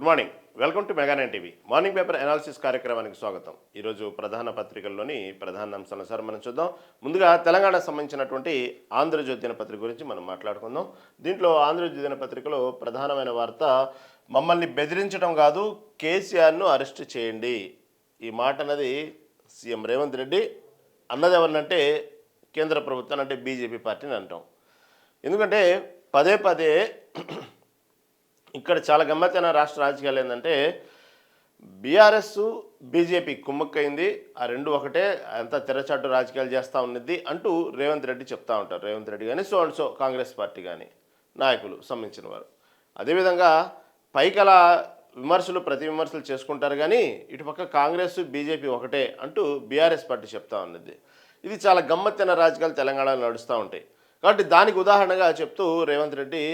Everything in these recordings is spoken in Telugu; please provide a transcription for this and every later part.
Good morning. Welcome to Mega Nine TV morning paper analysis కార్యక్రమానికి స్వాగతం. ఈరోజు ప్రధాన పత్రికల్లోని ప్రధాన అంశాలను సార్ మనం చూద్దాం. ముందుగా తెలంగాణకు సంబంధించినటువంటి ఆంధ్రజ్యోతి దినపత్రిక గురించి మనం మాట్లాడుకుందాం. దీంట్లో ఆంధ్రజ్యోతి దినపత్రికలో ప్రధానమైన వార్త, మమ్మల్ని బెదిరించడం కాదు, కేసీఆర్ను అరెస్ట్ చేయండి. ఈ మాట అన్నది సీఎం రేవంత్ రెడ్డి అన్నది ఎవరినంటే కేంద్ర ప్రభుత్వాన్ని, అంటే బీజేపీ పార్టీని అంటాం. ఎందుకంటే పదే పదే ఇక్కడ చాలా గమ్మత్తైన రాష్ట్ర రాజకీయాలు ఏంటంటే బీఆర్ఎస్ బీజేపీ కుమ్మక్కైంది, ఆ రెండు ఒకటే, అంతా తెరచాటు రాజకీయాలు చేస్తూ ఉన్నది అంటూ రేవంత్ రెడ్డి చెప్తూ ఉంటారు. రేవంత్ రెడ్డి కానీ సో కాంగ్రెస్ పార్టీ కానీ నాయకులు సంబంధించిన వారు. అదేవిధంగా పైకి అలా విమర్శలు ప్రతి విమర్శలు చేసుకుంటారు, కానీ ఇటుపక్క కాంగ్రెస్ బీజేపీ ఒకటే అంటూ బీఆర్ఎస్ పార్టీ చెప్తా ఉన్నది. ఇది చాలా గమ్మత్తైన రాజకీయాలు తెలంగాణలో నడుస్తూ ఉంటాయి. కాబట్టి దానికి ఉదాహరణగా చెప్తూ రేవంత్ రెడ్డి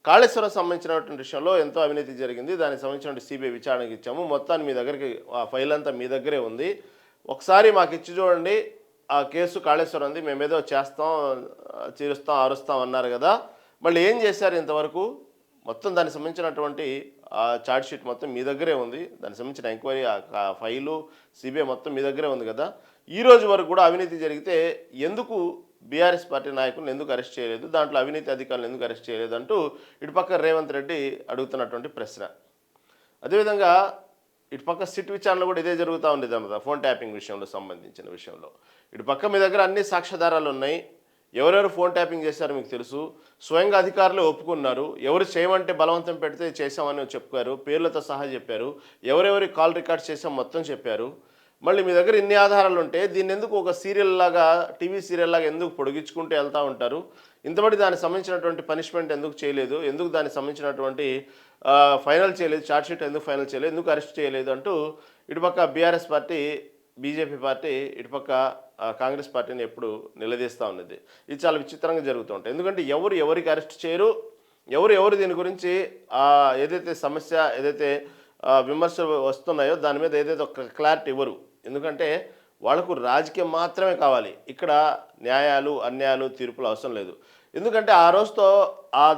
కాళేశ్వరం సంబంధించినటువంటి విషయంలో ఎంతో అవినీతి జరిగింది, దానికి సంబంధించిన సిబిఐ విచారణకి ఇచ్చాము, మొత్తాన్ని మీ దగ్గరికి ఆ ఫైల్ అంతా మీ దగ్గరే ఉంది, ఒకసారి మాకు ఇచ్చి చూడండి, ఆ కేసు కాళేశ్వరం ఉంది, మేమేదో చేస్తాం, తీరుస్తాం, ఆరుస్తాం అన్నారు కదా, మళ్ళీ ఏం చేశారు ఇంతవరకు? మొత్తం దానికి సంబంధించినటువంటి ఆ ఛార్జ్ షీట్ మొత్తం మీ దగ్గరే ఉంది, దానికి సంబంధించిన ఎంక్వైరీ ఆ ఫైలు సిబిఐ మొత్తం మీ దగ్గరే ఉంది కదా, ఈ రోజు వరకు కూడా అవినీతి జరిగితే ఎందుకు బీఆర్ఎస్ పార్టీ నాయకులను ఎందుకు అరెస్ట్ చేయలేదు, దాంట్లో అవినీతి అధికారులను ఎందుకు అరెస్ట్ చేయలేదు అంటూ ఇటుపక్క రేవంత్ రెడ్డి అడుగుతున్నటువంటి ప్రశ్న. అదేవిధంగా ఇటుపక్క సిట్ విచారణలో కూడా ఇదే జరుగుతూ ఉండేది అన్నమాట. ఫోన్ ట్యాపింగ్ విషయంలో సంబంధించిన విషయంలో ఇటుపక్క మీ దగ్గర అన్ని సాక్ష్యాధారాలు ఉన్నాయి, ఎవరెవరు ఫోన్ ట్యాపింగ్ చేశారో మీకు తెలుసు, స్వయంగా అధికారులు ఒప్పుకున్నారు, ఎవరు చేయమంటే బలవంతం పెడితే చేశామని చెప్పారు, పేర్లతో సహా చెప్పారు, ఎవరెవరి కాల్ రికార్డ్స్ చేసాం మొత్తం చెప్పారు. మళ్ళీ మీ దగ్గర ఇన్ని ఆధారాలు ఉంటే దీన్ని ఎందుకు ఒక సీరియల్ లాగా, టీవీ సీరియల్ లాగా ఎందుకు పొడిగించుకుంటూ వెళ్తూ ఉంటారు, ఇంతబడి దానికి సంబంధించినటువంటి పనిష్మెంట్ ఎందుకు చేయలేదు, ఎందుకు దానికి సంబంధించినటువంటి ఫైనల్ చేయలేదు, ఛార్జ్షీట్ ఎందుకు ఫైనల్ చేయలేదు, ఎందుకు అరెస్ట్ చేయలేదు అంటూ ఇటుపక్క బీఆర్ఎస్ పార్టీ, బీజేపీ పార్టీ ఇటుపక్క కాంగ్రెస్ పార్టీని ఎప్పుడు నిలదీస్తూ ఉన్నది. ఇది చాలా విచిత్రంగా జరుగుతూ ఉంటాయి. ఎందుకంటే ఎవరికి అరెస్ట్ చేయరు, ఎవరు దీని గురించి ఏదైతే సమస్య, ఏదైతే విమర్శలు వస్తున్నాయో దాని మీద ఏదైతే ఒక క్లారిటీ ఇవ్వరు. ఎందుకంటే వాళ్లకు రాజకీయం మాత్రమే కావాలి, ఇక్కడ న్యాయాలు అన్యాయాలు తీర్పులు అవసరం లేదు. ఎందుకంటే ఆ రోజుతో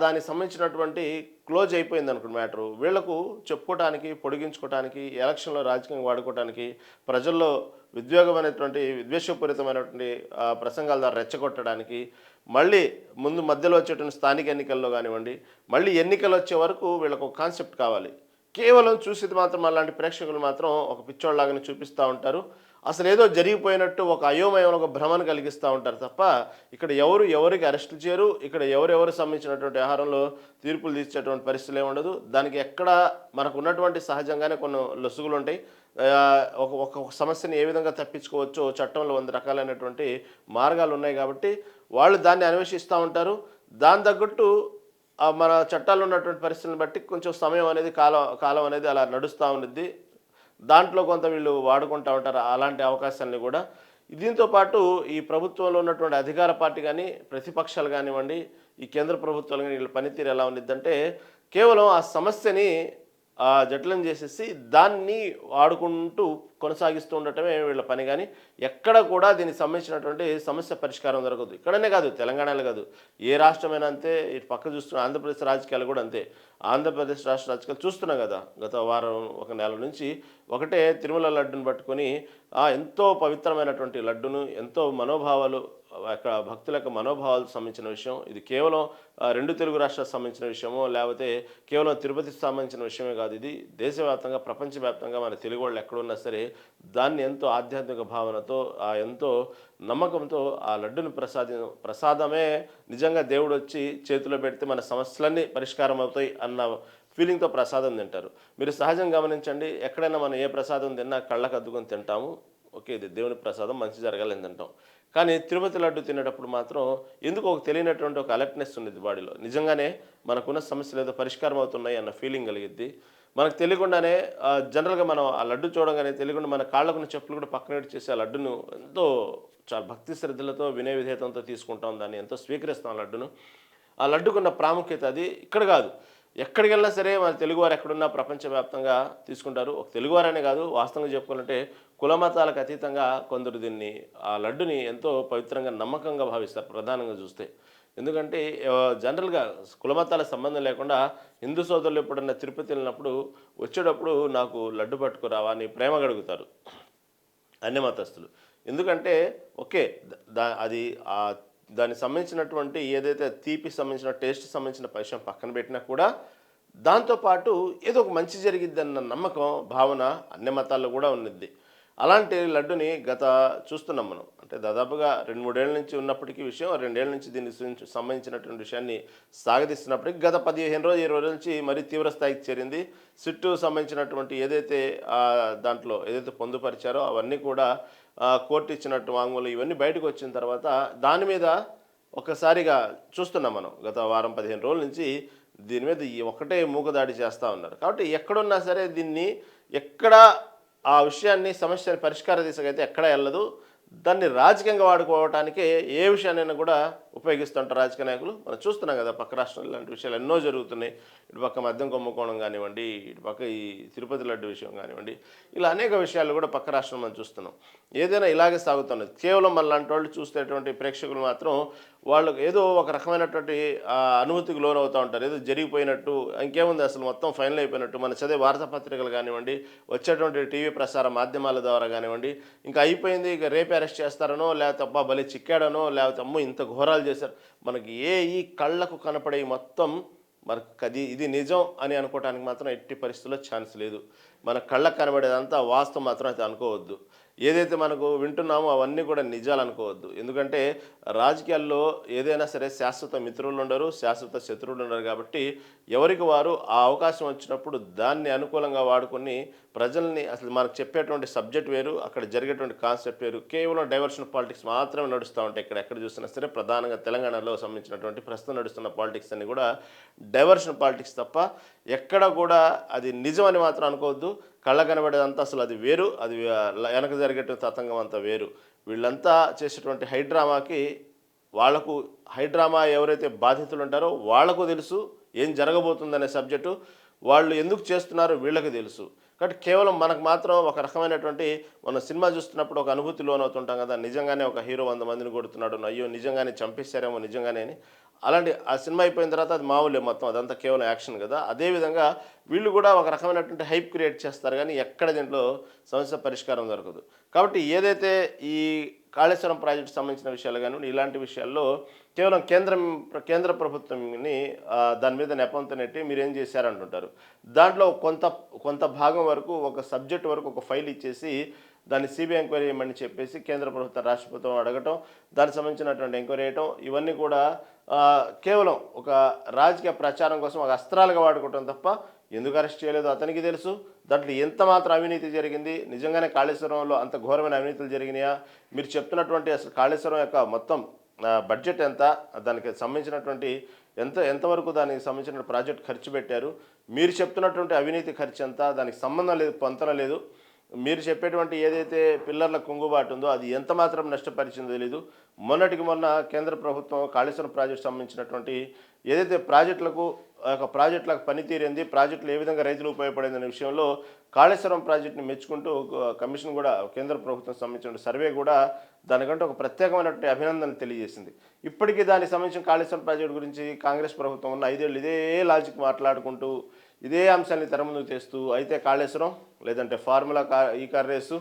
దానికి సంబంధించినటువంటి క్లోజ్ అయిపోయింది అనుకున్న మ్యాటరు. వీళ్లకు చెప్పుకోవడానికి, పొడిగించుకోవడానికి, ఎలక్షన్లో రాజకీయంగా వాడుకోవడానికి, ప్రజల్లో విద్వేగమైనటువంటి విద్వేషపూరితమైనటువంటి ప్రసంగాల ద్వారా రెచ్చగొట్టడానికి, మళ్ళీ మధ్యలో వచ్చేటువంటి స్థానిక ఎన్నికల్లో కానివ్వండి, మళ్ళీ ఎన్నికలు వచ్చే వరకు వీళ్ళకు ఒక కాన్సెప్ట్ కావాలి. కేవలం చూసేది మాత్రం అలాంటి ప్రేక్షకులు మాత్రం ఒక పిచ్చోళ్ళలాగానే చూపిస్తూ ఉంటారు, అసలు ఏదో జరిగిపోయినట్టు ఒక అయోమయం, ఒక భ్రమను కలిగిస్తూ ఉంటారు తప్ప ఇక్కడ ఎవరికి అరెస్టులు చేయరు, ఇక్కడ ఎవరెవరు సంబంధించినటువంటి వ్యవహారంలో తీర్పులు తీర్చేటువంటి పరిస్థితులు ఏమి ఉండదు. దానికి ఎక్కడ మనకు ఉన్నటువంటి సహజంగానే కొన్ని లొసుగులు ఉంటాయి. ఒక సమస్యని ఏ విధంగా తప్పించుకోవచ్చో చట్టంలో 100 రకాలైనటువంటి మార్గాలు ఉన్నాయి. కాబట్టి వాళ్ళు దాన్ని అన్వేషిస్తూ ఉంటారు. దాని తగ్గట్టు మన చట్టాల్లో ఉన్నటువంటి పరిస్థితులను బట్టి కొంచెం సమయం అనేది కాలం అనేది అలా నడుస్తూ ఉన్నది. దాంట్లో కొంత వీళ్ళు వాడుకుంటూ ఉంటారు అలాంటి అవకాశాలని కూడా. దీంతో పాటు ఈ ప్రభుత్వంలో ఉన్నటువంటి అధికార పార్టీ కానీ, ప్రతిపక్షాలు కానివ్వండి, ఈ కేంద్ర ప్రభుత్వాలు కానీ, వీళ్ళ పనితీరు ఎలా ఉన్నదంటే కేవలం ఆ సమస్యని జటిలం చేసేసి దాన్ని వాడుకుంటూ కొనసాగిస్తూ ఉండటమే వీళ్ళ పని. కానీ ఎక్కడ కూడా దీనికి సంబంధించినటువంటి సమస్య పరిష్కారం జరగదు. ఇక్కడనే కాదు, తెలంగాణలో కాదు, ఏ రాష్ట్రమైనా అంతే. ఇటు పక్క చూస్తున్న ఆంధ్రప్రదేశ్ రాజకీయాలు కూడా అంతే. ఆంధ్రప్రదేశ్ రాష్ట్ర రాజకీయాలు చూస్తున్నాం కదా, గత వారం ఒక నెల నుంచి ఒకటే తిరుమల లడ్డును పట్టుకొని ఎంతో పవిత్రమైనటువంటి లడ్డును, ఎంతో మనోభావాలు, అక్కడ భక్తుల యొక్క మనోభావాలకు సంబంధించిన విషయం. ఇది కేవలం 2 తెలుగు రాష్ట్రాలకు సంబంధించిన విషయమో, లేకపోతే కేవలం తిరుపతికి సంబంధించిన విషయమే కాదు. ఇది దేశవ్యాప్తంగా, ప్రపంచవ్యాప్తంగా మన తెలుగు వాళ్ళు ఎక్కడున్నా సరే దాన్ని ఎంతో ఆధ్యాత్మిక భావనతో, ఎంతో నమ్మకంతో ఆ లడ్డును ప్రసాదమే నిజంగా దేవుడు వచ్చి చేతిలో పెడితే మన సమస్యలన్నీ పరిష్కారం అవుతాయి అన్న ఫీలింగ్తో ప్రసాదం తింటారు. మీరు సహజంగా గమనించండి, ఎక్కడైనా మనం ఏ ప్రసాదం తిన్నా కళ్ళకు అద్దుకొని తింటాము. ఓకే, ఇది దేవుని ప్రసాదం, మంచి జరగాలని తింటాం. కానీ తిరుపతి లడ్డు తినేటప్పుడు మాత్రం ఎందుకు ఒక తెలియనటువంటి ఒక అలర్ట్నెస్ ఉండేది బాడీలో. నిజంగానే మనకున్న సమస్యలు ఏదో పరిష్కారం అవుతున్నాయి అన్న ఫీలింగ్ కలిగిద్ది. మనకు తెలియకుండానే జనరల్గా మనం ఆ లడ్డు చూడగానే తెలియకుండా మన కాళ్ళకున్న చెప్పులు కూడా పక్కన చేసి ఆ లడ్డును ఎంతో చాలా భక్తి శ్రద్ధలతో, వినయ విధేయతంతో తీసుకుంటాం, దాన్ని ఎంతో స్వీకరిస్తాం ఆ లడ్డును. ఆ లడ్డుకున్న ప్రాముఖ్యత అది ఇక్కడ కాదు, ఎక్కడికి వెళ్ళినా సరే మన తెలుగువారు ఎక్కడున్నా ప్రపంచవ్యాప్తంగా తీసుకుంటారు. ఒక తెలుగువారనే కాదు, వాస్తవంగా చెప్పుకోవాలంటే కుల మతాలకు అతీతంగా కొందరు దీన్ని, ఆ లడ్డుని ఎంతో పవిత్రంగా, నమ్మకంగా భావిస్తారు. ప్రధానంగా చూస్తే ఎందుకంటే జనరల్గా కులమతాల సంబంధం లేకుండా హిందూ సోదరులు ఎప్పుడన్నా తిరుపతి వెళ్ళినప్పుడు వచ్చేటప్పుడు నాకు లడ్డు పట్టుకురావా అని ప్రేమగా అడుగుతారు అన్ని మతస్థులు. ఎందుకంటే ఓకే, అది దానికి సంబంధించినటువంటి ఏదైతే తీపి సంబంధించిన టేస్ట్ సంబంధించిన విషయం పక్కన పెట్టినా కూడా దాంతోపాటు ఏదో ఒక మంచి జరిగిద్దన్న నమ్మకం భావన అన్ని మతాల్లో కూడా ఉన్నది. అలాంటి లడ్డుని చూస్తున్నాం మనం. అంటే దాదాపుగా 2-3 ఏళ్ల నుంచి ఉన్నప్పటికీ విషయం 2 ఏళ్ల నుంచి దీనికి సంబంధించినటువంటి విషయాన్ని సాగదీస్తున్నప్పటికీ గత 15 రోజులు 20 రోజుల నుంచి మరీ తీవ్ర స్థాయికి చేరింది. సిట్టు సంబంధించినటువంటి ఏదైతే దాంట్లో ఏదైతే పొందుపరిచారో అవన్నీ కూడా కోర్టు ఇచ్చినట్టు వాంగ్మూలం ఇవన్నీ బయటకు వచ్చిన తర్వాత దాని మీద ఒక్కసారిగా చూస్తున్నాం మనం. గత వారం 15 రోజుల నుంచి దీని మీద ఒకటే మూకదాడి చేస్తూ ఉన్నారు. కాబట్టి ఎక్కడున్నా సరే దీన్ని ఎక్కడ ఆ విషయాన్ని సమస్యని పరిష్కార దిశగా అయితే ఎక్కడ వెళ్ళదు. దాన్ని రాజకీయంగా వాడుకోవటానికే ఏ విషయాన్నైనా కూడా ఉపయోగిస్తుంటారు రాజకీయ నాయకులు. మనం చూస్తున్నాం కదా, పక్క రాష్ట్రాల్లో ఇలాంటి విషయాలు ఎన్నో జరుగుతున్నాయి. ఇటు పక్క మద్యం కుంభకోణం కానివ్వండి, ఇటు పక్క ఈ తిరుపతి లడ్డు విషయం కానివ్వండి, ఇలా అనేక విషయాలు కూడా పక్క రాష్ట్రం మనం చూస్తున్నాం. ఏదైనా ఇలాగే సాగుతున్నది. కేవలం మనలాంటి వాళ్ళు చూసేటువంటి ప్రేక్షకులు మాత్రం వాళ్ళకు ఏదో ఒక రకమైనటువంటి అనుభూతికి లోనవుతూ ఉంటారు. ఏదో జరిగిపోయినట్టు, ఇంకేముంది అసలు మొత్తం ఫైనల్ అయిపోయినట్టు. మన చదివే వార్తాపత్రికలు కానివ్వండి, వచ్చేటువంటి టీవీ ప్రసార మాధ్యమాల ద్వారా కానివ్వండి, ఇంకా అయిపోయింది, ఇక రేపే అరెస్ట్ చేస్తారనో, లేకపోతే అబ్బా భలే చిక్కాడనో, లేకపోతే అమ్మో ఇంత ఘోరాలు చేశారు. మనకి ఈ కళ్ళకు కనపడే మొత్తం మనకు ఇది నిజం అని అనుకోవడానికి మాత్రం ఎట్టి పరిస్థితుల్లో ఛాన్స్ లేదు. మన కళ్ళకు కనబడేదంతా వాస్తవం మాత్రం అయితే అనుకోవద్దు. ఏదైతే మనకు వింటున్నామో అవన్నీ కూడా నిజాలు అనుకోవద్దు. ఎందుకంటే రాజకీయాల్లో ఏదైనా సరే శాశ్వత మిత్రులు ఉండరు, శాశ్వత శత్రువులు ఉండరు. కాబట్టి ఎవరికి వారు ఆ అవకాశం వచ్చినప్పుడు దాన్ని అనుకూలంగా వాడుకొని ప్రజల్ని, అసలు మనకు చెప్పేటువంటి సబ్జెక్ట్ వేరు, అక్కడ జరిగేటువంటి కాన్సెప్ట్ వేరు. కేవలం డైవర్షన్ పాలిటిక్స్ మాత్రమే నడుస్తూ ఉంటాయి. ఎక్కడ చూసినా సరే ప్రధానంగా తెలంగాణలో సంబంధించినటువంటి ప్రస్తుతం నడుస్తున్న పాలిటిక్స్ అన్ని కూడా డైవర్షన్ పాలిటిక్స్ తప్ప ఎక్కడ కూడా అది నిజం అని మాత్రం అనుకోవద్దు. కళ్ళ కనబడేదంతా అసలు అది వేరు, అది వెనక జరిగేటువంటి తతంగం అంతా వేరు. వీళ్ళంతా చేసేటువంటి హైడ్రామాకి వాళ్లకు హైడ్రామా ఎవరైతే బాధితులు ఉంటారో వాళ్లకు తెలుసు ఏం జరగబోతుందనే సబ్జెక్టు. వాళ్ళు ఎందుకు చేస్తున్నారో వీళ్ళకి తెలుసు. కాబట్టి కేవలం మనకు మాత్రం ఒక రకమైనటువంటి మన సినిమా చూస్తున్నప్పుడు ఒక అనుభూతి లోనవుతుంటాం కదా, నిజంగానే ఒక హీరో 100 మందిని కొడుతున్నాడు, అయ్యో నిజంగానే చంపేశారేమో నిజంగానే అని. అలాంటి ఆ సినిమా అయిపోయిన తర్వాత అది మామూలే, మొత్తం అదంతా కేవలం యాక్షన్ కదా. అదేవిధంగా వీళ్ళు కూడా ఒక రకమైనటువంటి హైప్ క్రియేట్ చేస్తారు, కానీ ఎక్కడ దీంట్లో సమస్య పరిష్కారం దొరకదు. కాబట్టి ఏదైతే ఈ కాళేశ్వరం ప్రాజెక్టు సంబంధించిన విషయాలు కానీ ఇలాంటి విషయాల్లో కేవలం కేంద్ర ప్రభుత్వంని దాని మీద నెపంతో నెట్టి మీరేం చేశారంటుంటారు. దాంట్లో కొంత భాగం వరకు ఒక సబ్జెక్ట్ వరకు ఒక ఫైల్ ఇచ్చేసి దాన్ని సిబిఐ ఎంక్వైరీ చేయమని చెప్పేసి కేంద్ర ప్రభుత్వం రాష్ట్ర ప్రభుత్వం అడగటం, దానికి సంబంధించినటువంటి ఎంక్వైరీ చేయటం, ఇవన్నీ కూడా కేవలం ఒక రాజకీయ ప్రచారం కోసం ఒక అస్త్రాలుగా వాడుకోవటం తప్ప ఎందుకు అరెస్ట్ చేయలేదో అతనికి తెలుసు. దాంట్లో ఎంత మాత్రం అవినీతి జరిగింది, నిజంగానే కాళేశ్వరంలో అంత ఘోరమైన అవినీతులు జరిగినాయా, మీరు చెప్తున్నటువంటి అసలు కాళేశ్వరం యొక్క మొత్తం బడ్జెట్ ఎంత, దానికి సంబంధించినటువంటి ఎంతవరకు దానికి సంబంధించిన ప్రాజెక్ట్ ఖర్చు పెట్టారు, మీరు చెప్తున్నటువంటి అవినీతి ఖర్చు ఎంత, దానికి సంబంధం లేదు, పొంతన లేదు. మీరు చెప్పేటువంటి ఏదైతే పిల్లర్ల కుంగుబాటు ఉందో అది ఎంత మాత్రం నష్టపరిచిందో తెలీదు. మొన్నటికి మొన్న కేంద్ర ప్రభుత్వం కాళేశ్వరం ప్రాజెక్టు సంబంధించినటువంటి ఏదైతే ప్రాజెక్టులకు పనితీరింది, ప్రాజెక్టులు ఏ విధంగా రైతులు ఉపయోగపడిందనే విషయంలో కాళేశ్వరం ప్రాజెక్టుని మెచ్చుకుంటూ కమిషన్ కూడా కేంద్ర ప్రభుత్వం సంబంధించిన సర్వే కూడా దానికంటే ఒక ప్రత్యేకమైనటువంటి అభినందన తెలియజేసింది. ఇప్పటికీ దానికి సంబంధించిన కాళేశ్వరం ప్రాజెక్టు గురించి కాంగ్రెస్ ప్రభుత్వం ఉన్న 5 ఏళ్ళు ఇదే లాజిక్ మాట్లాడుకుంటూ ఇదే అంశాన్ని తెర ముందుకు తెస్తూ, అయితే కాళేశ్వరం లేదంటే ఫార్ములా ఈ కార్ రేసు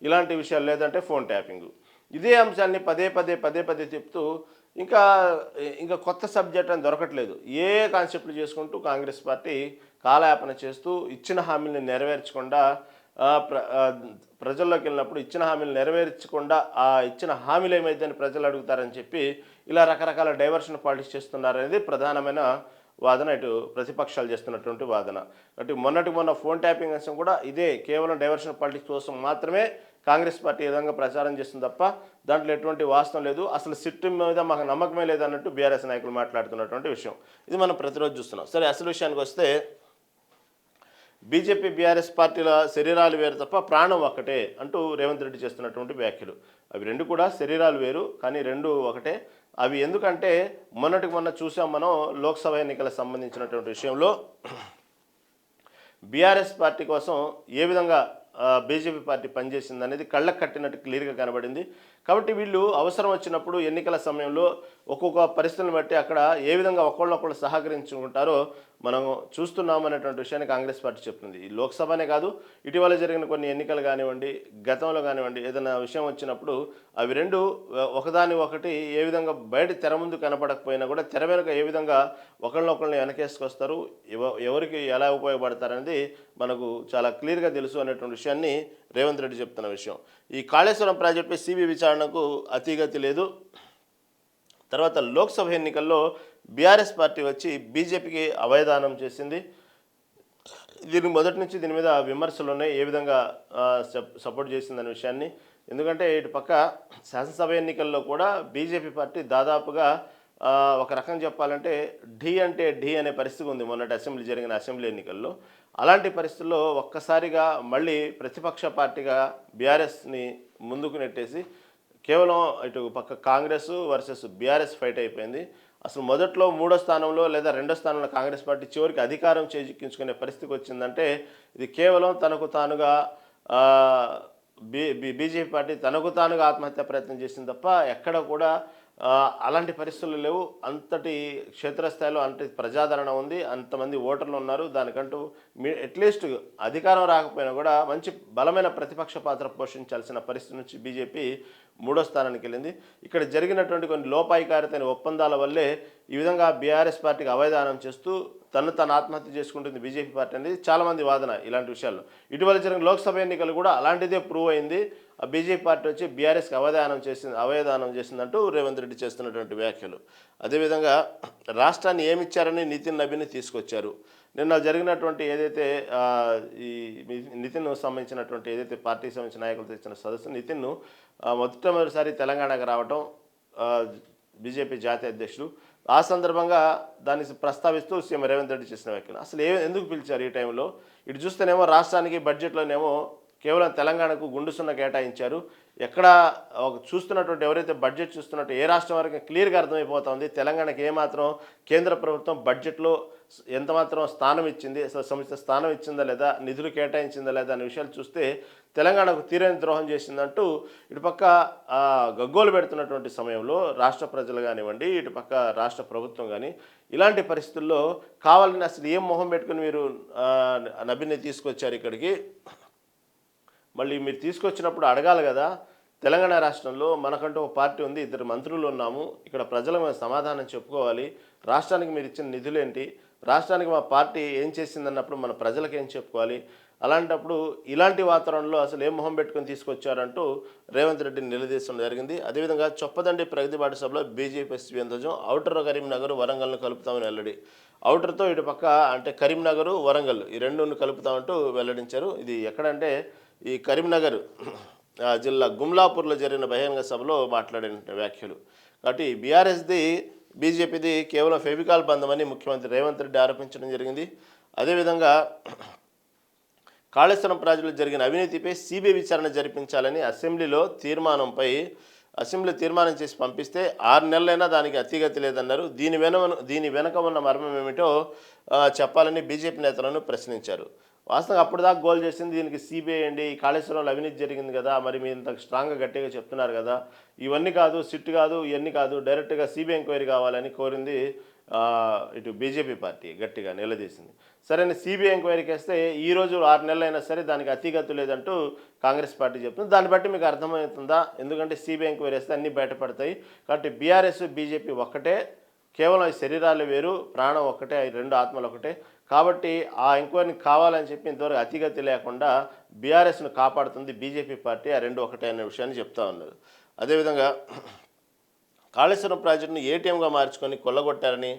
ఇలాంటి విషయాలు, లేదంటే ఫోన్ ట్యాపింగు, ఇదే అంశాన్ని పదే పదే చెప్తూ ఇంకా కొత్త సబ్జెక్ట్ అని దొరకట్లేదు. ఏ కాన్సెప్ట్లు చేసుకుంటూ కాంగ్రెస్ పార్టీ కాలయాపన చేస్తూ ఇచ్చిన హామీలను నెరవేర్చకుండా ప్రజల్లోకి వెళ్ళినప్పుడు ఇచ్చిన హామీలు నెరవేర్చకుండా ఆ ఇచ్చిన హామీలు ఏమైందని ప్రజలు అడుగుతారని చెప్పి ఇలా రకరకాల డైవర్షన్ పాలిటిక్స్ చేస్తున్నారనేది ప్రధానమైన వాదన, ఇటు ప్రతిపక్షాలు చేస్తున్నటువంటి వాదన. అంటే మొన్న ఫోన్ ట్యాపింగ్ అంశం కూడా ఇదే కేవలం డైవర్షన్ పాలిటిక్స్ కోసం మాత్రమే కాంగ్రెస్ పార్టీ ఈ విధంగా ప్రచారం చేస్తుంది తప్ప దాంట్లో ఎటువంటి వాస్తవం లేదు. అసలు సిట్టు మీద మాకు నమ్మకమే లేదన్నట్టు బీఆర్ఎస్ నాయకులు మాట్లాడుతున్నటువంటి విషయం. ఇది మనం ప్రతిరోజు చూస్తున్నాం. సరే, అసలు విషయానికి వస్తే బీజేపీ బీఆర్ఎస్ పార్టీల శరీరాలు వేరు తప్ప ప్రాణం ఒక్కటే అంటూ రేవంత్ రెడ్డి చేస్తున్నటువంటి వ్యాఖ్యలు. అవి రెండు కూడా శరీరాలు వేరు కానీ రెండు ఒకటే. అవి ఎందుకంటే మొన్న చూసాం మనం లోక్సభ ఎన్నికలకు సంబంధించినటువంటి విషయంలో బీఆర్ఎస్ పార్టీ కోసం ఏ విధంగా బీజేపీ పార్టీ పనిచేసింది అనేది కళ్ళకు కట్టినట్టు క్లియర్గా కనబడింది. కాబట్టి వీళ్ళు అవసరం వచ్చినప్పుడు ఎన్నికల సమయంలో ఒక్కొక్క పరిస్థితులను బట్టి అక్కడ ఏ విధంగా ఒకళ్ళొకళ్ళు సహకరించుకుంటారో మనం చూస్తున్నాం అనేటువంటి విషయాన్ని కాంగ్రెస్ పార్టీ చెప్తుంది. ఈ లోక్సభనే కాదు, ఇటీవల జరిగిన కొన్ని ఎన్నికలు కానివ్వండి, గతంలో కానివ్వండి, ఏదైనా విషయం వచ్చినప్పుడు అవి రెండు ఒకదాని ఒకటి ఏ విధంగా బయట తెర ముందు కనపడకపోయినా కూడా తెర వెనుక ఏ విధంగా ఒకళ్ళనొకళ్ళని వెనకేసుకొస్తారు, ఎవరికి ఎలా ఉపయోగపడతారనేది మనకు చాలా క్లియర్గా తెలుసు అనేటువంటి విషయాన్ని రేవంత్ రెడ్డి చెప్తున్న విషయం. ఈ కాళేశ్వరం ప్రాజెక్టుపై సిబిఐ విచారణకు అతిగతి లేదు. తర్వాత లోక్సభ ఎన్నికల్లో బీఆర్ఎస్ పార్టీ వచ్చి బీజేపీకి అభయదానం చేసింది. దీనికి మొదటి నుంచి దీని మీద విమర్శలు ఉన్నాయి, ఏ విధంగా సపోర్ట్ చేసిందనే విషయాన్ని. ఎందుకంటే ఇటు పక్క శాసనసభ ఎన్నికల్లో కూడా బీజేపీ పార్టీ దాదాపుగా ఒక రకం చెప్పాలంటే అంటే ఢీ అనే పరిస్థితి ఉంది మొన్నటి జరిగిన అసెంబ్లీ ఎన్నికల్లో. అలాంటి పరిస్థితుల్లో ఒక్కసారిగా మళ్ళీ ప్రతిపక్ష పార్టీగా బీఆర్ఎస్ని ముందుకు నెట్టేసి కేవలం ఇటు పక్క కాంగ్రెస్ వర్సెస్ బీఆర్ఎస్ ఫైట్ అయిపోయింది. అసలు మొదట్లో 3వ స్థానంలో లేదా 2వ స్థానంలో కాంగ్రెస్ పార్టీ చివరికి అధికారం చేజిక్కించుకునే పరిస్థితికి వచ్చిందంటే ఇది కేవలం తనకు తానుగా బీజేపీ పార్టీ తనకు తానుగా ఆత్మహత్య ప్రయత్నం చేసింది తప్ప ఎక్కడ కూడా అలాంటి పరిస్థితులు లేవు. అంతటి క్షేత్రస్థాయిలో అంతటి ప్రజాదరణ ఉంది, అంతమంది ఓటర్లు ఉన్నారు. దానికంటూ అట్లీస్ట్ అధికారం రాకపోయినా కూడా మంచి బలమైన ప్రతిపక్ష పాత్ర పోషించాల్సిన పరిస్థితి నుంచి బీజేపీ 3వ స్థానానికి వెళ్ళింది. ఇక్కడ జరిగినటువంటి కొన్ని లోపాయికారితైన ఒప్పందాల వల్లే ఈ విధంగా బీఆర్ఎస్ పార్టీకి అభయదానం చేస్తూ తను ఆత్మహత్య చేసుకుంటుంది బీజేపీ పార్టీ అనేది చాలామంది వాదన ఇలాంటి విషయాల్లో. ఇటీవల జరిగిన లోక్సభ ఎన్నికలు కూడా అలాంటిదే ప్రూవ్ అయింది. ఆ బీజేపీ పార్టీ వచ్చి బీఆర్ఎస్కి అభయదానం చేసిందంటూ రేవంత్ రెడ్డి చేస్తున్నటువంటి వ్యాఖ్యలు. అదేవిధంగా రాష్ట్రాన్ని ఏమిచ్చారని నితిన్ నబీని తీసుకొచ్చారు. నిన్న జరిగినటువంటి ఏదైతే ఈ నితిన్ సంబంధించినటువంటి ఏదైతే పార్టీకి సంబంధించిన నాయకులతో ఇచ్చిన సదస్సు నితిన్ను మొట్టమొదటిసారి తెలంగాణకు రావటం బీజేపీ జాతీయ అధ్యక్షుడు. ఆ సందర్భంగా దాన్ని ప్రస్తావిస్తూ సీఎం రేవంత్ రెడ్డి చేసిన వ్యాఖ్యలు. అసలు ఎందుకు పిలిచారు ఈ టైంలో? ఇటు చూస్తేనేమో రాష్ట్రానికి బడ్జెట్లోనేమో కేవలం తెలంగాణకు గుండుసున్న కేటాయించారు. ఎక్కడ చూస్తున్నటువంటి ఎవరైతే బడ్జెట్ చూస్తున్నట్టు ఏ రాష్ట్రం వరకు క్లియర్గా అర్థమైపోతుంది తెలంగాణకి ఏమాత్రం కేంద్ర ప్రభుత్వం బడ్జెట్లో ఎంతమాత్రం స్థానం ఇచ్చింది, అసలు సమిష్టి స్థానం ఇచ్చిందా లేదా, నిధులు కేటాయించిందా లేదా అనే విషయాలు చూస్తే తెలంగాణకు తీరని ద్రోహం చేసిందంటూ ఇటుపక్క గగ్గోలు పెడుతున్నటువంటి సమయంలో రాష్ట్ర ప్రజలు కానివ్వండి, ఇటుపక్క రాష్ట్ర ప్రభుత్వం కానీ ఇలాంటి పరిస్థితుల్లో కావాలని అసలు ఏం మొహం పెట్టుకుని మీరు నబీని తీసుకొచ్చారు ఇక్కడికి? మళ్ళీ మీరు తీసుకొచ్చినప్పుడు అడగాలి కదా, తెలంగాణ రాష్ట్రంలో మనకంటూ ఒక పార్టీ ఉంది, 2 మంత్రులు ఉన్నాము, ఇక్కడ ప్రజలకు మేము సమాధానం చెప్పుకోవాలి, రాష్ట్రానికి మీరు ఇచ్చిన నిధులేంటి, రాష్ట్రానికి మా పార్టీ ఏం చేసిందన్నప్పుడు మన ప్రజలకు ఏం చెప్పుకోవాలి, అలాంటప్పుడు ఇలాంటి వాతావరణంలో అసలు ఏం మొహం పెట్టుకుని తీసుకొచ్చారంటూ రేవంత్ రెడ్డిని నిలదీయడం జరిగింది. అదేవిధంగా చొప్పదండి ప్రగతిబాటు సభలో బీజేపీ ధ్వజం ఔటర్ కరీంనగర్ వరంగల్ను కలుపుతామని వెల్లడి. ఔటర్తో ఇటు పక్క అంటే కరీంనగర్ వరంగల్ ఈ రెండును కలుపుతామంటూ వెల్లడించారు. ఇది ఎక్కడంటే ఈ కరీంనగర్ జిల్లా గుమ్లాపూర్లో జరిగిన బహిరంగ సభలో మాట్లాడిన వ్యాఖ్యలు. కాబట్టి బీఆర్ఎస్ది బీజేపీది కేవలం ఫెవికాల్ బంధమని ముఖ్యమంత్రి రేవంత్ రెడ్డి ఆరోపించడం జరిగింది. అదేవిధంగా కాళేశ్వరం ప్రాజెక్టులో జరిగిన అవినీతిపై సిబిఐ విచారణ జరిపించాలని అసెంబ్లీ తీర్మానం చేసి పంపిస్తే 6 నెలలైనా దానికి అతిగతి లేదన్నారు. దీని వెనుక ఉన్న మర్మం ఏమిటో చెప్పాలని బీజేపీ నేతలను ప్రశ్నించారు. వాస్తవంగా అప్పుడు దాకా గోల్ చేసింది దీనికి సిబిఐ అండి, ఈ కాళేశ్వరంలో అవినీతి జరిగింది కదా, మరి మీరు ఇంత స్ట్రాంగ్గా గట్టిగా చెప్తున్నారు కదా, ఇవన్నీ కాదు, సిట్ కాదు, ఇవన్నీ కాదు, డైరెక్ట్గా సిబిఐ ఎంక్వైరీ కావాలని కోరింది ఇటు బీజేపీ పార్టీ గట్టిగా నిలదీసింది. సరైన సిబిఐ ఎంక్వైరీకి వేస్తే ఈరోజు 6 నెలలైనా సరే దానికి అతిగతి లేదంటూ కాంగ్రెస్ పార్టీ చెప్తుంది. దాన్ని బట్టి మీకు అర్థమవుతుందా? ఎందుకంటే సిబిఐ ఎంక్వైరీ వేస్తే అన్నీ బయటపడతాయి. కాబట్టి బీఆర్ఎస్ బీజేపీ ఒక్కటే, కేవలం ఈ శరీరాలు వేరు, ప్రాణం ఒక్కటే, 2 ఆత్మలు ఒకటే. కాబట్టి ఆ ఎంక్వైరీని కావాలని చెప్పి ఇంతవరకు అతిగతి లేకుండా బీఆర్ఎస్ను కాపాడుతుంది బీజేపీ పార్టీ, ఆ 2 ఒకటే అనే విషయాన్ని చెప్తా ఉన్నారు. అదేవిధంగా కాళేశ్వరం ప్రాజెక్టును ఏటీఎంగా మార్చుకొని కొల్లగొట్టారని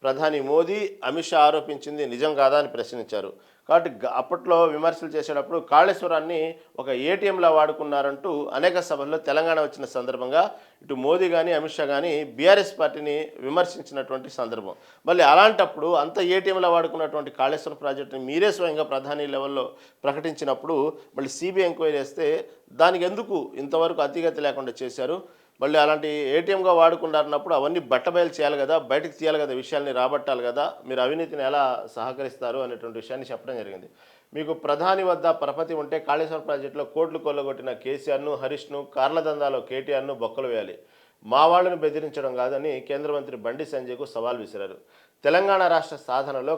ప్రధాని మోదీ, అమిత్ షా ఆరోపించింది నిజం కాదా అని ప్రశ్నించారు. కాబట్టి అప్పట్లో విమర్శలు చేసేటప్పుడు కాళేశ్వరాన్ని ఒక ఏటీఎంలా వాడుకున్నారంటూ అనేక సభల్లో తెలంగాణ వచ్చిన సందర్భంగా ఇటు మోదీ కానీ అమిత్ షా కానీ బీఆర్ఎస్ పార్టీని విమర్శించినటువంటి సందర్భం. మళ్ళీ అలాంటప్పుడు అంత ఏటీఎంలా వాడుకున్నటువంటి కాళేశ్వరం ప్రాజెక్టుని మీరే స్వయంగా ప్రధాని లెవెల్లో ప్రకటించినప్పుడు మళ్ళీ సిబిఐ ఎంక్వైరీ చేస్తే దానికి ఎందుకు ఇంతవరకు అతిగతి లేకుండా చేశారు? మళ్ళీ అలాంటి ఏటీఎంగా వాడుకున్నారన్నప్పుడు అవన్నీ బట్టబయలు చేయాలి కదా, బయటకు తీయాలి కదా, విషయాల్ని రాబట్టాలి కదా, మీరు అవినీతిని ఎలా సహకరిస్తారు అనేటువంటి విషయాన్ని చెప్పడం జరిగింది. మీకు ప్రధాని వద్ద పరపతి ఉంటే కాళేశ్వరం ప్రాజెక్టులో కోట్లు కొల్లగొట్టిన కేసీఆర్ను, హరీష్ను, కార్ల దందాలో కేటీఆర్ను బొక్కలు వేయాలి. మా వాళ్ళను బెదిరించడం కాదని కేంద్ర మంత్రి బండి సంజయ్కు సవాల్ విసిరారు. తెలంగాణ రాష్ట్ర సాధనలో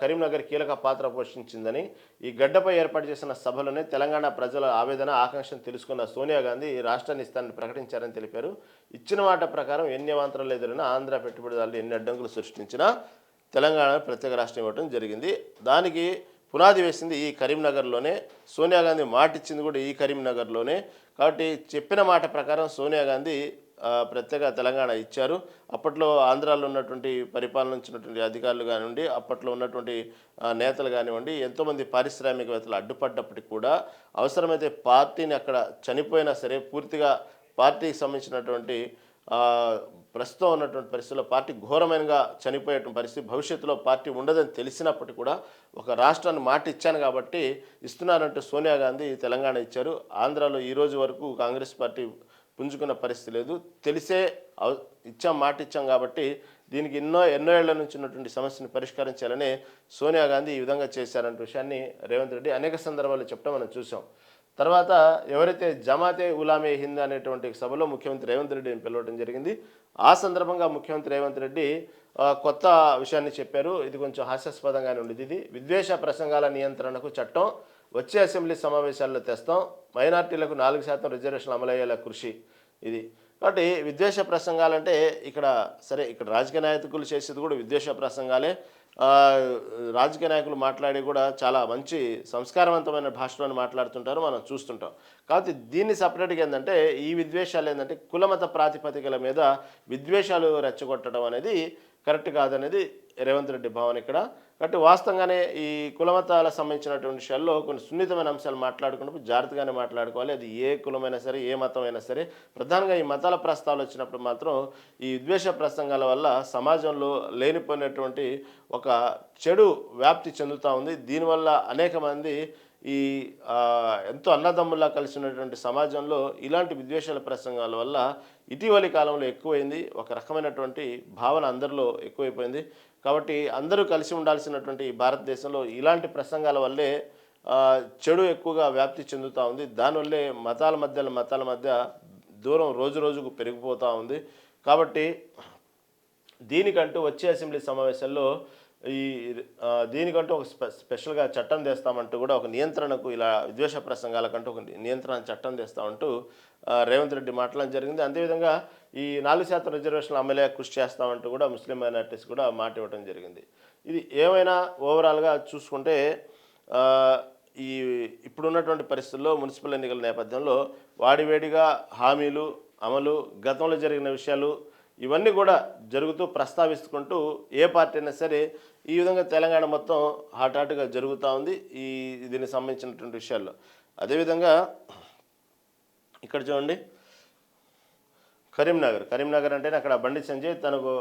కరీంనగర్ కీలక పాత్ర పోషించిందని, ఈ గడ్డపై ఏర్పాటు చేసిన సభలోనే తెలంగాణ ప్రజల ఆవేదన, ఆకాంక్షను తెలుసుకున్న సోనియా గాంధీ రాష్ట్రాన్ని ఇస్తానని ప్రకటించారని తెలిపారు. ఇచ్చిన మాట ప్రకారం ఎన్ని అవాంతరాలు ఎదురైనా ఆంధ్ర పెట్టుబడిదారులు ఎన్ని అడ్డంకులు సృష్టించినా తెలంగాణ ప్రత్యేక రాష్ట్రం ఇవ్వడం జరిగింది. దానికి పునాది వేసింది ఈ కరీంనగర్లోనే. సోనియా గాంధీ మాట ఇచ్చింది కూడా ఈ కరీంనగర్లోనే. కాబట్టి చెప్పిన మాట ప్రకారం సోనియా గాంధీ ప్రత్యేక తెలంగాణ ఇచ్చారు. అప్పట్లో ఆంధ్రాలో ఉన్నటువంటి పరిపాలనించినటువంటి అధికారులు కానివ్వండి, అప్పట్లో ఉన్నటువంటి నేతలు కానివ్వండి, ఎంతోమంది పారిశ్రామికవేత్తలు అడ్డుపడ్డప్పటికి కూడా అవసరమైతే పార్టీని అక్కడ చనిపోయినా సరే పూర్తిగా పార్టీకి సంబంధించినటువంటి ప్రస్తుతం ఉన్నటువంటి పరిస్థితుల్లో పార్టీ ఘోరమైనగా చనిపోయేటువంటి పరిస్థితి, భవిష్యత్తులో పార్టీ ఉండదని తెలిసినప్పటికీ కూడా ఒక రాష్ట్రాన్ని మాట ఇచ్చాను కాబట్టి ఇస్తున్నానంటూ సోనియా గాంధీ తెలంగాణ ఇచ్చారు. ఆంధ్రాలో ఈ రోజు వరకు కాంగ్రెస్ పార్టీ పుంజుకున్న పరిస్థితి లేదు. తెలిసే మాట ఇచ్చాం కాబట్టి దీనికి ఎన్నో ఏళ్ల నుంచి ఉన్నటువంటి సమస్యను పరిష్కరించాలని సోనియా గాంధీ ఈ విధంగా చేశారంటే విషయాన్ని రేవంత్ రెడ్డి అనేక సందర్భాల్లో చెప్పడం మనం చూసాం. తర్వాత ఎవరైతే జమాతే ఉలామే హింద్ అనేటువంటి సభలో ముఖ్యమంత్రి రేవంత్ రెడ్డిని పిలవడం జరిగింది. ఆ సందర్భంగా ముఖ్యమంత్రి రేవంత్ రెడ్డి కొత్త విషయాన్ని చెప్పారు. ఇది కొంచెం హాస్యాస్పదంగానే ఉండేది. ఇది విద్వేష ప్రసంగాల నియంత్రణకు చట్టం వచ్చే అసెంబ్లీ సమావేశాల్లో తెస్తాం, మైనార్టీలకు 4% రిజర్వేషన్లు అమలయ్యేలా కృషి. ఇది కాబట్టి విద్వేష ప్రసంగాలంటే ఇక్కడ సరే, ఇక్కడ రాజకీయ నాయకులు చేసేది కూడా విద్వేష ప్రసంగాలే. రాజకీయ నాయకులు మాట్లాడి కూడా చాలా మంచి సంస్కారవంతమైన భాషలోని మాట్లాడుతుంటారు, మనం చూస్తుంటాం. కాబట్టి దీన్ని సపరేట్గా ఏంటంటే ఈ విద్వేషాలు ఏంటంటే కులమత ప్రాతిపదికల మీద విద్వేషాలు రెచ్చగొట్టడం అనేది కరెక్ట్ కాదనేది రేవంత్ రెడ్డి భావన ఇక్కడ. కాబట్టి వాస్తవంగానే ఈ కులమతాలకు సంబంధించినటువంటి విషయాల్లో కొన్ని సున్నితమైన అంశాలు మాట్లాడుకున్నప్పుడు జాగ్రత్తగానే మాట్లాడుకోవాలి. అది ఏ కులమైనా సరే, ఏ మతం అయినా సరే. ప్రధానంగా ఈ మతాల ప్రస్తావనలు వచ్చినప్పుడు మాత్రం ఈ విద్వేష ప్రసంగాల వల్ల సమాజంలో లేనిపోయినటువంటి ఒక చెడు వ్యాప్తి చెందుతూ ఉంది. దీనివల్ల అనేక మంది ఈ ఎంతో అన్నదమ్ముల్లా కలిసి ఉన్నటువంటి సమాజంలో ఇలాంటి విద్వేషాల ప్రసంగాల వల్ల ఇటీవలి కాలంలో ఎక్కువైంది. ఒక రకమైనటువంటి భావన అందరిలో ఎక్కువైపోయింది. కాబట్టి అందరూ కలిసి ఉండాల్సినటువంటి భారతదేశంలో ఇలాంటి ప్రసంగాల వల్లే చెడు ఎక్కువగా వ్యాప్తి చెందుతూ ఉంది. దానివల్లే మతాల మధ్య దూరం రోజు రోజుకు పెరిగిపోతూ ఉంది. కాబట్టి దీనికంటూ వచ్చే అసెంబ్లీ సమావేశాల్లో దీనికంటూ ఒక స్పెషల్గా చట్టం తెస్తామంటూ కూడా ఒక నియంత్రణకు, ఇలా విద్వేష ప్రసంగాలకంటూ ఒక నియంత్రణ చట్టం తెస్తామంటూ రేవంత్ రెడ్డి మాట్లాడడం జరిగింది. అదేవిధంగా ఈ 4% రిజర్వేషన్లు అమలే కృషి చేస్తామంటూ కూడా ముస్లిం మైనారిటీస్ కూడా మాట ఇవ్వడం జరిగింది. ఇది ఏమైనా ఓవరాల్గా చూసుకుంటే ఈ ఇప్పుడున్నటువంటి పరిస్థితుల్లో మున్సిపల్ ఎన్నికల నేపథ్యంలో వాడివేడిగా హామీలు అమలు, గతంలో జరిగిన విషయాలు ఇవన్నీ కూడా జరుగుతూ ప్రస్తావిస్తుకుంటూ ఏ పార్టీ అయినా సరే ఈ విధంగా తెలంగాణ మొత్తం హాటాటుగా జరుగుతూ ఉంది దీనికి సంబంధించినటువంటి విషయాల్లో. అదేవిధంగా ఇక్కడ చూడండి, కరీంనగర్ అంటే అక్కడ బండి సంజయ్ తనకు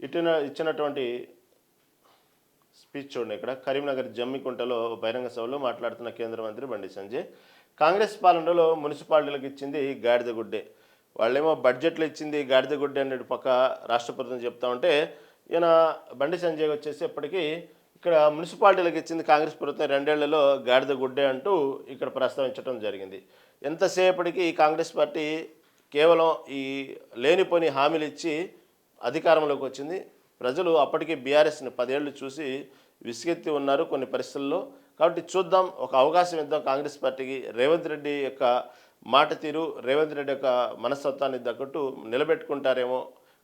ఇచ్చినటువంటి స్పీచ్ చూడండి. ఇక్కడ కరీంనగర్ జమ్మికుంటలో బహిరంగ సభలో మాట్లాడుతున్న కేంద్ర మంత్రి బండి సంజయ్, కాంగ్రెస్ పాలనలో మున్సిపాలిటీలకు ఇచ్చింది గాడిద గుడ్డే, వాళ్ళేమో బడ్జెట్లో ఇచ్చింది గాడిద గుడ్డే అనే పక్క రాష్ట్ర ప్రభుత్వం చెప్తా ఉంటే, ఈయన బండి సంజయ్ వచ్చేసి ఇప్పటికీ ఇక్కడ మున్సిపాలిటీలకు ఇచ్చింది కాంగ్రెస్ ప్రభుత్వం 2 ఏళ్లలో గాడిద గుడ్డే అంటూ ఇక్కడ ప్రస్తావించడం జరిగింది. ఎంతసేపటికి ఈ కాంగ్రెస్ పార్టీ కేవలం ఈ లేనిపోని హామీలు ఇచ్చి అధికారంలోకి వచ్చింది. ప్రజలు అప్పటికే బీఆర్ఎస్ని 10 ఏళ్ళు చూసి విసిగెత్తి ఉన్నారు కొన్ని పరిస్థితుల్లో. కాబట్టి చూద్దాం, ఒక అవకాశం ఇద్దాం కాంగ్రెస్ పార్టీకి. రేవంత్ రెడ్డి యొక్క మాట తీరు, రేవంత్ రెడ్డి యొక్క మనస్తత్వాన్ని తగ్గట్టు నిలబెట్టుకుంటారేమో.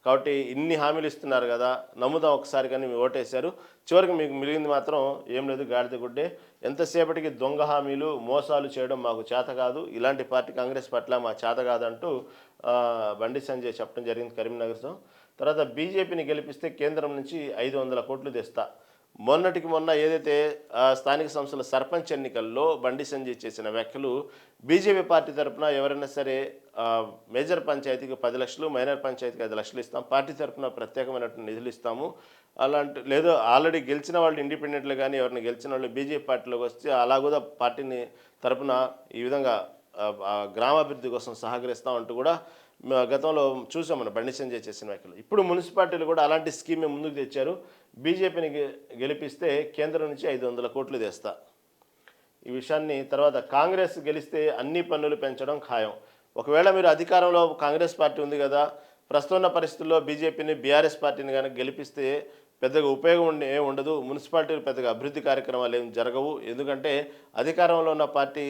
కాబట్టి ఇన్ని హామీలు ఇస్తున్నారు కదా, నమ్ముదాం ఒకసారి, కానీ ఓటేశారు. చివరికి మీకు మిగిలింది మాత్రం ఏం లేదు, గాడిద గుడ్డే. ఎంతసేపటికి దొంగ హామీలు, మోసాలు చేయడం మాకు చేత కాదు, ఇలాంటి పార్టీ కాంగ్రెస్ పట్ల మా చేత కాదంటూ బండి సంజయ్ చెప్పడం జరిగింది కరీంనగర్లో. తర్వాత బీజేపీని గెలిపిస్తే కేంద్రం నుంచి 500 కోట్లు తెస్తా. మొన్న ఏదైతే స్థానిక సంస్థల సర్పంచ్ ఎన్నికల్లో బండి సంజయ్ చేసిన వ్యాఖ్యలు, బీజేపీ పార్టీ తరఫున ఎవరైనా సరే మేజర్ పంచాయతీకి 10 లక్షలు, మైనర్ పంచాయతీకి 5 లక్షలు ఇస్తాం, పార్టీ తరఫున ప్రత్యేకమైనటువంటి నిధులు ఇస్తాము, అలాంటి లేదు ఆల్రెడీ గెలిచిన వాళ్ళు ఇండిపెండెంట్లు కానీ ఎవరిని గెలిచిన వాళ్ళు బీజేపీ పార్టీలోకి వస్తే అలా కూడా పార్టీని తరఫున ఈ విధంగా గ్రామాభివృద్ధి కోసం సహకరిస్తామంటూ కూడా గతంలో చూసాం మనం బండి సంజయ్ చేసిన వ్యాఖ్యలు. ఇప్పుడు మున్సిపాలిటీలు కూడా అలాంటి స్కీమే ముందుకు తెచ్చారు. బీజేపీని గెలిపిస్తే కేంద్రం నుంచి 500 కోట్లు తెస్తా. ఈ విషయాన్ని తర్వాత కాంగ్రెస్ గెలిస్తే అన్ని పన్నులు పెంచడం ఖాయం. ఒకవేళ మీరు అధికారంలో కాంగ్రెస్ పార్టీ ఉంది కదా, ప్రస్తుతం ఉన్న పరిస్థితుల్లో బీజేపీని బీఆర్ఎస్ పార్టీని కనుక గెలిపిస్తే పెద్దగా ఉపయోగం ఉండదు. మున్సిపాలిటీలు పెద్దగా అభివృద్ధి కార్యక్రమాలు ఏం జరగవు. ఎందుకంటే అధికారంలో ఉన్న పార్టీ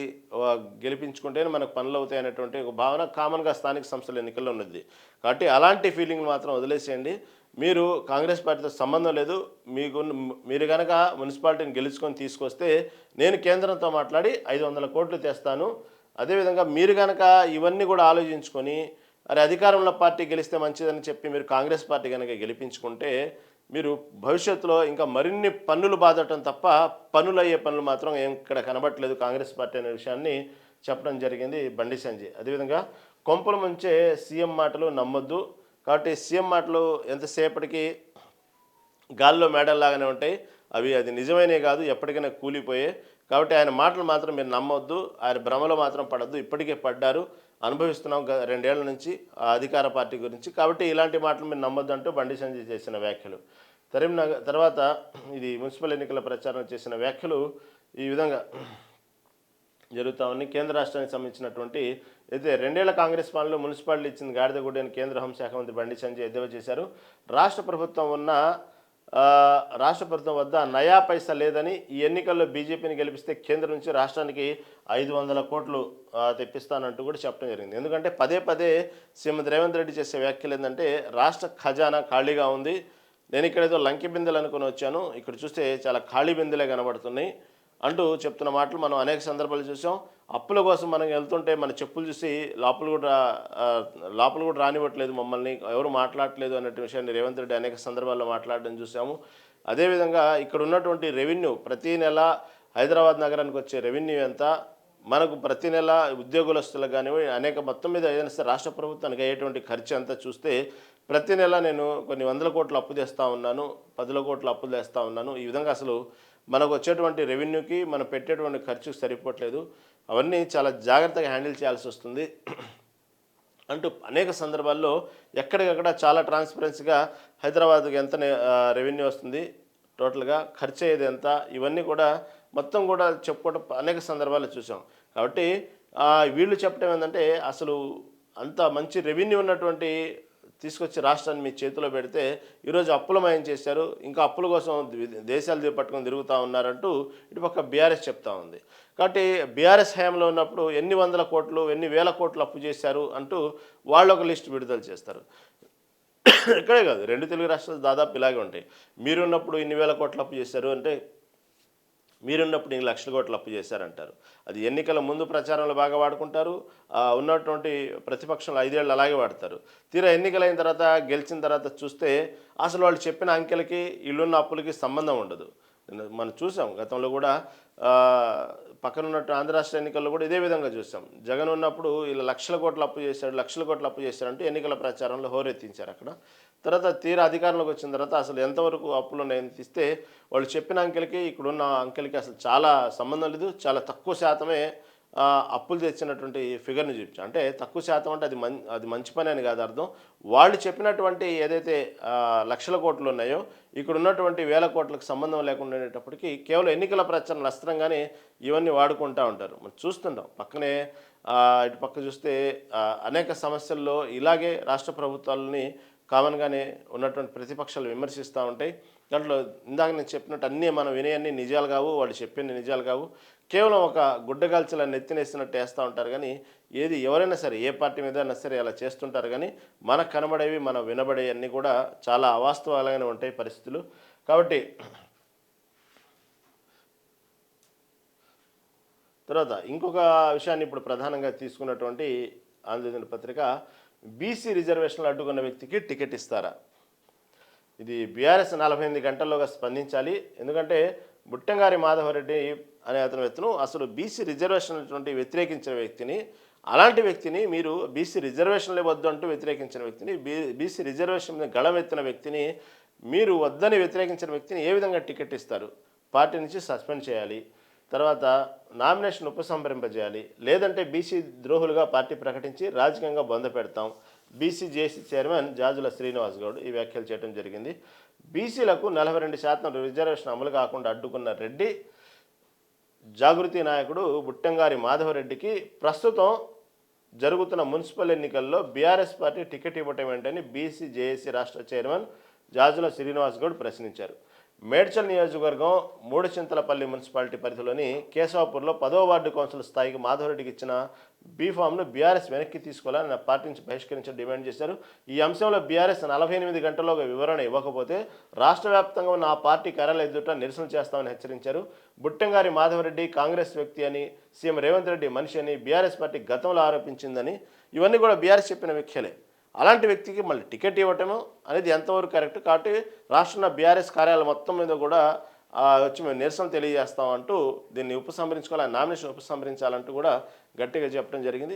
గెలిపించుకుంటేనే మనకు పనులు అవుతాయి అనేటువంటి ఒక భావన కామన్గా స్థానిక సంస్థల ఎన్నికల్లో ఉన్నది. కాబట్టి అలాంటి ఫీలింగ్ మాత్రం వదిలేసేయండి. మీరు కాంగ్రెస్ పార్టీతో సంబంధం లేదు. మీరు కనుక మున్సిపాలిటీని గెలుచుకొని తీసుకొస్తే నేను కేంద్రంతో మాట్లాడి 500 కోట్లు తెస్తాను. అదేవిధంగా మీరు కనుక ఇవన్నీ కూడా ఆలోచించుకొని అరే అధికారంలో పార్టీ గెలిస్తే మంచిదని చెప్పి మీరు కాంగ్రెస్ పార్టీ కనుక గెలిపించుకుంటే మీరు భవిష్యత్తులో ఇంకా మరిన్ని పన్నులు బాధటం తప్ప పనులు అయ్యే పనులు మాత్రం ఏం ఇక్కడ కనబట్టలేదు కాంగ్రెస్ పార్టీ అనే విషయాన్ని చెప్పడం జరిగింది బండి సంజయ్. అదేవిధంగా కొంపల ముంచే సీఎం మాటలు నమ్మొద్దు. కాబట్టి సీఎం మాటలు ఎంతసేపటికి గాల్లో మేడల్లాగానే ఉంటాయి. అది నిజమైనవి కాదు, ఎప్పటికైనా కూలిపోయే. కాబట్టి ఆయన మాటలు మాత్రం మీరు నమ్మొద్దు, ఆయన భ్రమలో మాత్రం పడద్దు. ఇప్పటికే పడ్డారు, అనుభవిస్తున్నాం 2 ఏళ్ల నుంచి అధికార పార్టీ గురించి. కాబట్టి ఇలాంటి మాటలు మీరు నమ్మొద్దు అంటూ బండి సంజయ్ చేసిన వ్యాఖ్యలు. తర్వాత ఇది మున్సిపల్ ఎన్నికల ప్రచారం చేసిన వ్యాఖ్యలు ఈ విధంగా జరుగుతూ ఉన్నాయి. కేంద్ర రాష్ట్రానికి సంబంధించినటువంటి అయితే 2 ఏళ్ల కాంగ్రెస్ పాలనలో మున్సిపాలిటీ ఇచ్చింది గాడిదగుడ్డి అని కేంద్ర హోంశాఖ మంత్రి బండి సంజయ్ ఎద్దేవా చేశారు. రాష్ట్ర ప్రభుత్వం వద్ద నయా పైసా లేదని, ఈ ఎన్నికల్లో బీజేపీని గెలిపిస్తే కేంద్రం నుంచి రాష్ట్రానికి 500 కోట్లు తెప్పిస్తానంటూ కూడా చెప్పడం జరిగింది. ఎందుకంటే పదే సీఎం రేవంత్ రెడ్డి చేసే వ్యాఖ్యలు ఏంటంటే రాష్ట్ర ఖజానా ఖాళీగా ఉంది, నేను ఇక్కడ ఏదో లంకి బిందెలు అనుకుని వచ్చాను, ఇక్కడ చూస్తే చాలా ఖాళీ బిందెలే కనబడుతున్నాయి అంటూ చెప్తున్న మాటలు మనం అనేక సందర్భాలు చూసాం. అప్పుల కోసం మనం వెళ్తుంటే మన చెప్పులు చూసి లోపల కూడా రానివ్వట్లేదు, మమ్మల్ని ఎవరు మాట్లాడట్లేదు అనే విషయాన్ని రేవంత్ రెడ్డి అనేక సందర్భాల్లో మాట్లాడడం చూసాము. అదేవిధంగా ఇక్కడ ఉన్నటువంటి రెవెన్యూ ప్రతీ నెల హైదరాబాద్ నగరానికి వచ్చే రెవెన్యూ ఎంత, మనకు ప్రతి నెల ఉద్యోగస్తులకు కానివ్వండి అనేక మొత్తం మీద ఏదైనా సరే రాష్ట్ర ప్రభుత్వానికి అయ్యేటువంటి ఖర్చు అంతా చూస్తే ప్రతి నెల నేను కొన్ని 100 కోట్ల అప్పు తెస్తూ ఉన్నాను, 10 కోట్ల అప్పులు తెస్తూ ఉన్నాను. ఈ విధంగా అసలు మనకు వచ్చేటువంటి రెవెన్యూకి మనం పెట్టేటువంటి ఖర్చుకు సరిపోవట్లేదు. అవన్నీ చాలా జాగ్రత్తగా హ్యాండిల్ చేయాల్సి వస్తుంది అంటూ అనేక సందర్భాల్లో ఎక్కడికక్కడ చాలా ట్రాన్స్పరెన్సీగా హైదరాబాద్కి ఎంత రెవెన్యూ వస్తుంది, టోటల్గా ఖర్చు అయ్యేది ఎంత, ఇవన్నీ కూడా మొత్తం కూడా చెప్పుకోవడం అనేక సందర్భాలు చూసాం. కాబట్టి వీళ్ళు చెప్పడం ఏంటంటే అసలు అంత మంచి రెవెన్యూ ఉన్నటువంటి తీసుకొచ్చి రాష్ట్రాన్ని మీ చేతిలో పెడితే ఈరోజు అప్పులమయం చేశారు, ఇంకా అప్పుల కోసం దేశాలు పట్టుకొని తిరుగుతూ ఉన్నారంటూ ఇటుపక్క బీఆర్ఎస్ చెప్తా ఉంది. కాబట్టి బీఆర్ఎస్ హయాంలో ఉన్నప్పుడు ఎన్ని 100 కోట్లు ఎన్ని 1000 కోట్లు అప్పు చేశారు అంటూ వాళ్ళు ఒక లిస్ట్ విడుదల చేస్తారు. ఇక్కడే కాదు, 2 తెలుగు రాష్ట్రాలు దాదాపు ఇలాగే ఉంటాయి. మీరున్నప్పుడు ఇన్ని 1000 కోట్లు అప్పు చేశారు అంటే మీరున్నప్పుడు 1 లక్షల కోట్లు అప్పు చేశారంటారు. అది ఎన్నికల ముందు ప్రచారంలో బాగా వాడుకుంటారు, ఉన్నటువంటి ప్రతిపక్షంలో 5 ఏళ్ళు అలాగే వాడతారు. తీరా ఎన్నికలైన తర్వాత గెలిచిన తర్వాత చూస్తే అసలు వాళ్ళు చెప్పిన అంకెలకి వీళ్ళున్న అప్పులకి సంబంధం ఉండదు. మనం చూసాం గతంలో కూడా పక్కన ఉన్నట్టు ఆంధ్ర రాష్ట్ర ఎన్నికల్లో కూడా ఇదే విధంగా చూసాం. జగన్ ఉన్నప్పుడు ఇలా లక్షల కోట్లు అప్పు చేశాడంటూ ఎన్నికల ప్రచారంలో హోరెత్తించారు అక్కడ. తర్వాత తీరా అధికారంలోకి వచ్చిన తర్వాత అసలు ఎంతవరకు అప్పులు ఉన్నాయని తీస్తే వాళ్ళు చెప్పిన అంకెలకి ఇక్కడున్న అంకెలకి అసలు చాలా సంబంధం లేదు. చాలా తక్కువ శాతమే అప్పులు తెచ్చినటువంటి ఫిగర్ని చూపించారు. అంటే తక్కువ శాతం అంటే అది మంచి పని అని కాదు అర్థం. వాళ్ళు చెప్పినటువంటి ఏదైతే లక్షల కోట్లు ఉన్నాయో ఇక్కడ ఉన్నటువంటి 1000 కోట్లకు సంబంధం లేకుండా ఉండేటప్పటికీ కేవలం ఎన్నికల ప్రచారం అస్త్రంగానే ఇవన్నీ వాడుకుంటూ ఉంటారు. మనం చూస్తుంటాం పక్కనే ఇటు పక్క చూస్తే అనేక సమస్యల్లో ఇలాగే రాష్ట్ర ప్రభుత్వాలని కామన్గానే ఉన్నటువంటి ప్రతిపక్షాలు విమర్శిస్తూ ఉంటాయి. దాంట్లో ఇందాక నేను చెప్పినట్టు అన్నీ మనం వినేయన్నీ నిజాలు కావు, వాళ్ళు చెప్పిన నిజాలు కావు. కేవలం ఒక గుడ్డగాల్చలా నెత్తినేసినట్టు వేస్తూ ఉంటారు. కానీ ఏది ఎవరైనా సరే ఏ పార్టీ మీద అయినా సరే అలా చేస్తుంటారు. కానీ మనకు కనబడేవి మనం వినబడేవి అన్నీ కూడా చాలా అవాస్తవాలుగానే ఉంటాయి పరిస్థితులు. కాబట్టి తర్వాత ఇంకొక విషయాన్ని ఇప్పుడు ప్రధానంగా తీసుకున్నటువంటి ఆంధ్రజ్యోతి పత్రిక, బీసీ రిజర్వేషన్లు అడ్డుకున్న వ్యక్తికి టికెట్ ఇస్తారా? ఇది బీఆర్ఎస్ 48 గంటల్లోగా స్పందించాలి. ఎందుకంటే బుట్టంగారి మాధవరెడ్డి అనే వ్యక్తులు అసలు బీసీ రిజర్వేషన్ వ్యతిరేకించిన వ్యక్తిని, అలాంటి వ్యక్తిని మీరు బీసీ రిజర్వేషన్లే వద్దు అంటూ వ్యతిరేకించిన వ్యక్తిని, బీసీ రిజర్వేషన్ మీద గళమెత్తిన వ్యక్తిని, మీరు వద్దని వ్యతిరేకించిన వ్యక్తిని ఏ విధంగా టికెట్ ఇస్తారు? పార్టీ నుంచి సస్పెండ్ చేయాలి, తర్వాత నామినేషన్ ఉపసంహరింపజేయాలి, లేదంటే బీసీ ద్రోహులుగా పార్టీ ప్రకటించి రాజకీయంగా బొంద పెడతాం. BC JAC chairman Jajula Srinivas Goud ఈ వ్యాఖ్యలు చేయడం జరిగింది. బీసీలకు 42% రిజర్వేషన్ అమలు కాకుండా అడ్డుకున్న రెడ్డి జాగృతి నాయకుడు బుట్టంగారి మాధవరెడ్డికి ప్రస్తుతం జరుగుతున్న మున్సిపల్ ఎన్నికల్లో బీఆర్ఎస్ పార్టీ టికెట్ ఇవ్వటం ఏంటని బీసీ జేఏసీ రాష్ట్ర చైర్మన్ జాజుల శ్రీనివాస్ గౌడ్ ప్రశ్నించారు. మేడ్చల్ నియోజకవర్గం మూడుచింతలపల్లి మున్సిపాలిటీ పరిధిలోని కేశవాపూర్లో 10వ వార్డు కౌన్సిల్ స్థాయికి మాధవరెడ్డికి ఇచ్చిన బీఫామ్ను బీఆర్ఎస్ వెనక్కి తీసుకోవాలని పార్టీ నుంచి బహిష్కరించడం డిమాండ్ చేశారు. ఈ అంశంలో బీఆర్ఎస్ 48 గంటల్లోగా వివరణ ఇవ్వకపోతే రాష్ట్ర వ్యాప్తంగా ఉన్న ఆ పార్టీ కార్యాలయ ఎదుట నిరసన చేస్తామని హెచ్చరించారు. బుట్టంగారి మాధవరెడ్డి కాంగ్రెస్ వ్యక్తి అని, సీఎం రేవంత్ రెడ్డి మనిషి అని బీఆర్ఎస్ పార్టీ గతంలో ఆరోపించిందని, ఇవన్నీ కూడా బీఆర్ఎస్ చెప్పిన వ్యాఖ్యలే. అలాంటి వ్యక్తికి మళ్ళీ టికెట్ ఇవ్వటము అనేది ఎంతవరకు కరెక్ట్? కాబట్టి రాష్ట్రంలో బీఆర్ఎస్ కార్యాలయం మొత్తం మీద కూడా వచ్చి మేము నిరసన తెలియజేస్తామంటూ దీన్ని ఉపసంహరించుకోవాలి, నామినేషన్ ఉపసంహరించాలంటూ కూడా గట్టిగా చెప్పడం జరిగింది.